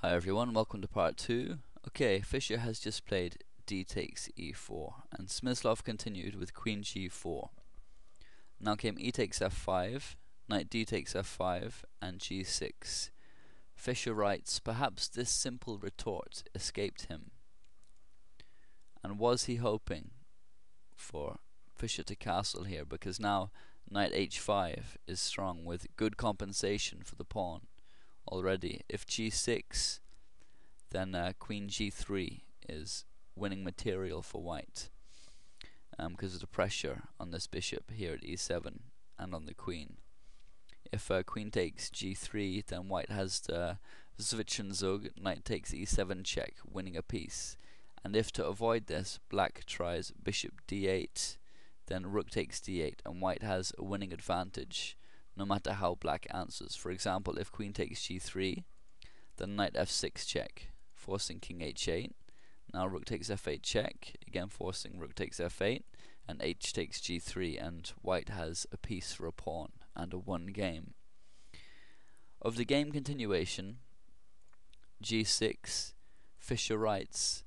Hi everyone, welcome to part 2. Okay, Fischer has just played d takes e4, and Smyslov continued with queen g4. Now came e takes f5, knight d takes f5, and g6. Fischer writes, perhaps this simple retort escaped him. And was he hoping for Fischer to castle here, because now knight h5 is strong with good compensation for the pawn already. If g6, then queen g3 is winning material for white, because of the pressure on this bishop here at e7 and on the queen. If queen takes g3, then white has the Zwischenzug, knight takes e7 check, winning a piece. And if to avoid this, black tries bishop d8, then rook takes d8, and white has a winning advantage no matter how black answers. For example, if queen takes g3, then knight f6 check, forcing king h8. Now rook takes f8 check, again forcing rook takes f8, and h takes g3, and white has a piece for a pawn and a won game. Of the game continuation, g6, Fischer writes,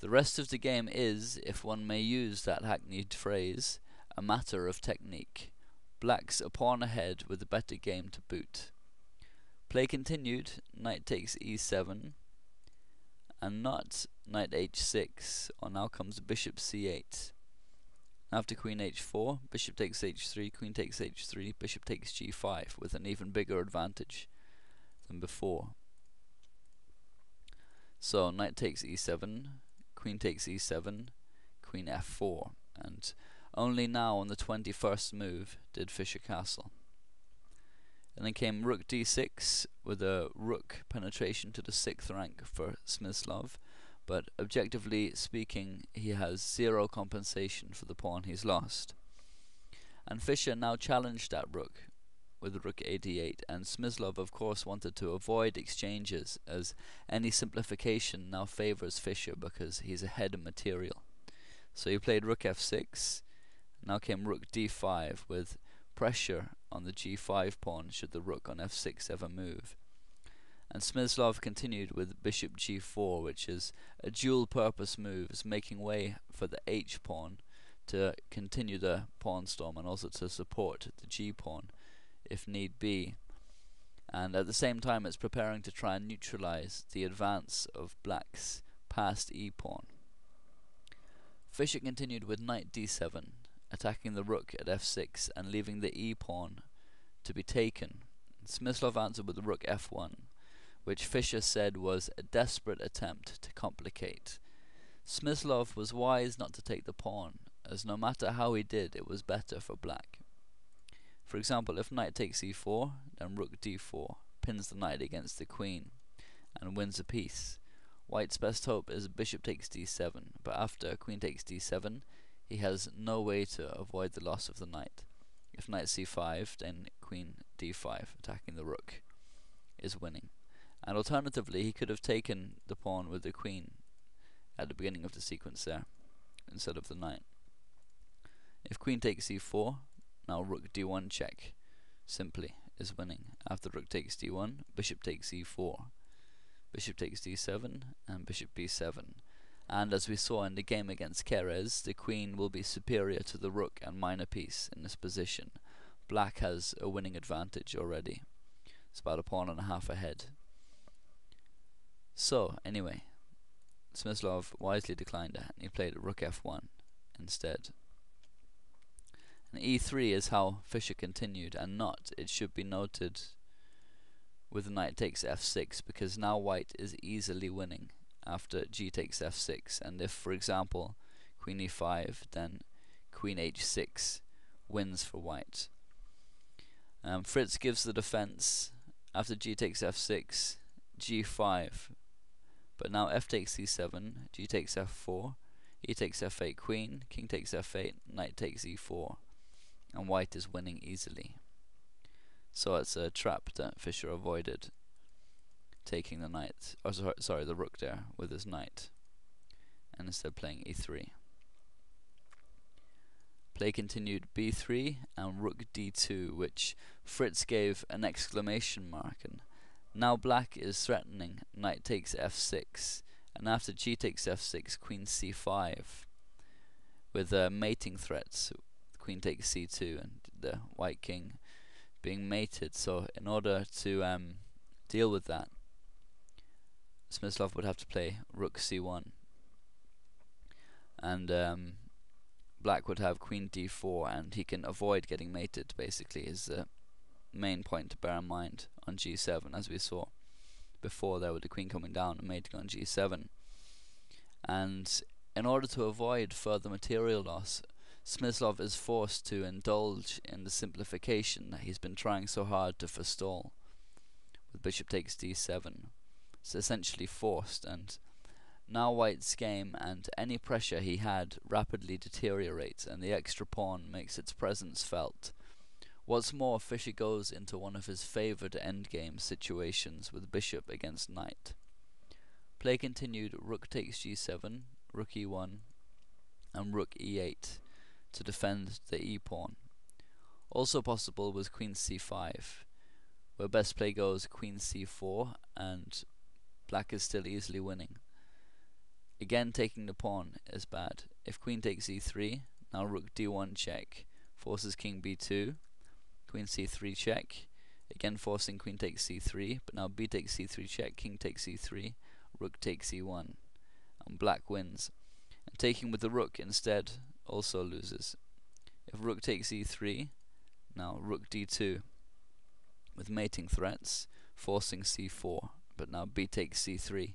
the rest of the game is, if one may use that hackneyed phrase, a matter of technique. Black's a pawn ahead with a better game to boot. Play continued, knight takes e7, and not knight h6, or now comes bishop c8. After queen h4, bishop takes h3, queen takes h3, bishop takes g5, with an even bigger advantage than before. So knight takes e7, queen takes e7, queen f4, and only now on the 21st move did Fischer castle. And then came rook d6 with a rook penetration to the 6th rank for Smyslov, but objectively speaking, he has zero compensation for the pawn he's lost. And Fischer now challenged that rook with rook a8, and Smyslov of course wanted to avoid exchanges, as any simplification now favors Fischer because he's ahead in material. So he played rook f6. Now came rook d5 with pressure on the g5 pawn should the rook on f6 ever move. And Smyslov continued with bishop g4, which is a dual purpose move, is making way for the h pawn to continue the pawn storm and also to support the g pawn if need be. And at the same time it's preparing to try and neutralize the advance of black's past e pawn. Fischer continued with knight d7, attacking the rook at f6 and leaving the e pawn to be taken. Smyslov answered with the rook f1, which Fischer said was a desperate attempt to complicate. Smyslov was wise not to take the pawn, as no matter how he did, it was better for black. For example, if knight takes e4, then rook d4 pins the knight against the queen and wins a piece. White's best hope is bishop takes d7, but after queen takes d7, he has no way to avoid the loss of the knight. If knight c5, then queen d5, attacking the rook, is winning. And alternatively, he could have taken the pawn with the queen at the beginning of the sequence there, instead of the knight. If queen takes e4, now rook d1 check, simply, is winning. After rook takes d1, bishop takes e4, bishop takes d7, and bishop b7. And as we saw in the game against Keres, the queen will be superior to the rook and minor piece in this position. Black has a winning advantage already. It's about a pawn and a half ahead. So, anyway, Smyslov wisely declined that, and he played rook f1 instead. And e3 is how Fischer continued, and not, it should be noted, with knight takes f6, because now white is easily winning after g takes f6, and if, for example, queen e5, then queen h6 wins for white. Fritz gives the defense after g takes f6, g5, but now f takes c7, g takes f4, e takes f8 queen, king takes f8, knight takes e4, and white is winning easily. So it's a trap that Fischer avoided, taking the knight, or sorry, the rook there with his knight, and instead playing e3. Play continued b3 and rook d2, which Fritz gave an exclamation mark, and Now black is threatening knight takes f6, and after g takes f6, queen c5, with mating threats, queen takes c2, and the white king being mated. So in order to deal with that, Smyslov would have to play rook c1, and black would have queen d4, and he can avoid getting mated, basically, is the main point to bear in mind on g7, as we saw before there with the queen coming down and mating on g7. And in order to avoid further material loss, Smyslov is forced to indulge in the simplification that he's been trying so hard to forestall with bishop takes d7. It's essentially forced, and now white's game and any pressure he had rapidly deteriorates, and the extra pawn makes its presence felt. What's more, Fischer goes into one of his favoured endgame situations with bishop against knight. Play continued, rook takes g7, rook e1, and rook e8 to defend the e-pawn. Also possible was queen c5, where best play goes queen c4, and black is still easily winning. Again, taking the pawn is bad. If queen takes e3, now rook d1 check, forces king b2, queen c3 check, again forcing queen takes c3, but now b takes c3 check, king takes e3, rook takes e1, and black wins. And taking with the rook instead also loses. If rook takes e3, now rook d2, with mating threats, forcing c4, but now b takes c3,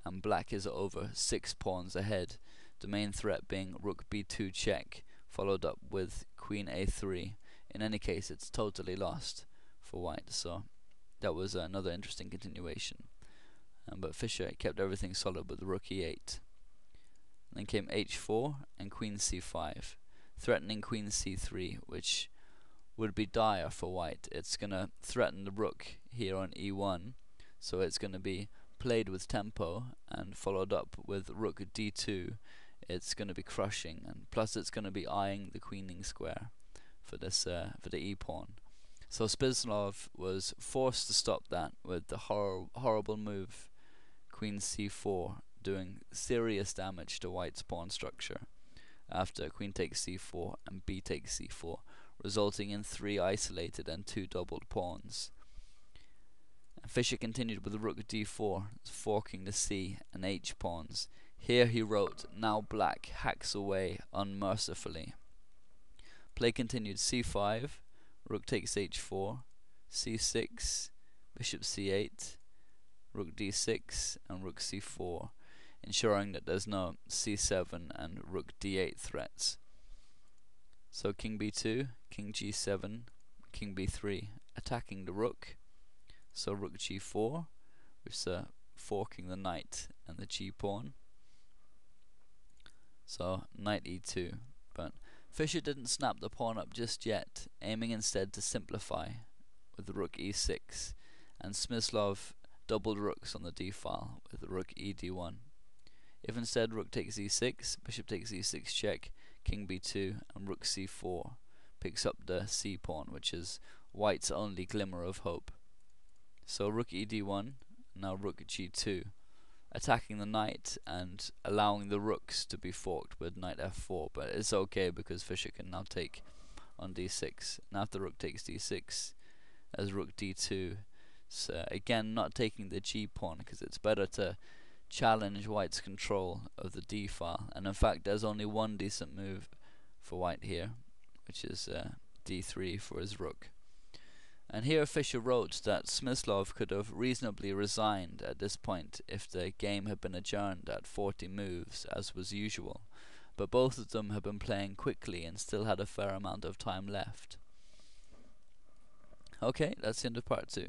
and black is over 6 pawns ahead, the main threat being rook b2 check, followed up with queen a3. In any case, it's totally lost for white, so that was another interesting continuation. But Fischer kept everything solid with rook e8. Then came h4 and queen c5, threatening queen c3, which would be dire for white. It's going to threaten the rook here on e1, so it's going to be played with tempo and followed up with rook d2. It's going to be crushing, and plus it's going to be eyeing the queening square for this for the e-pawn. So Smyslov was forced to stop that with the horrible move queen c4, doing serious damage to white's pawn structure after queen takes c4 and b takes c4, resulting in 3 isolated and 2 doubled pawns. And Fischer continued with rook d4, forking the c and h pawns. Here he wrote, "Now black hacks away unmercifully." Play continued, c5, rook takes h4, c6, bishop c8, rook d6, and rook c4, ensuring that there's no c7 and rook d8 threats. So king b2, king g7, king b3, attacking the rook. So rook g4, which is forking the knight and the g-pawn. So knight e2, but Fischer didn't snap the pawn up just yet, aiming instead to simplify with the rook e6, and Smyslov doubled rooks on the d-file with the rook ed1. If instead rook takes e6, bishop takes e6 check, king b2, and rook c4 picks up the c-pawn, which is white's only glimmer of hope. So rook ed1, now rook g2, attacking the knight and allowing the rooks to be forked with knight f4, but it's okay because Fischer can now take on d6. And after rook takes d6, as rook d2, so again not taking the g-pawn because it's better to challenge white's control of the d-file, and in fact there's only one decent move for white here, which is d3 for his rook. And here Fischer wrote that Smyslov could have reasonably resigned at this point if the game had been adjourned at 40 moves, as was usual, but both of them had been playing quickly and still had a fair amount of time left. Okay, that's the end of part 2.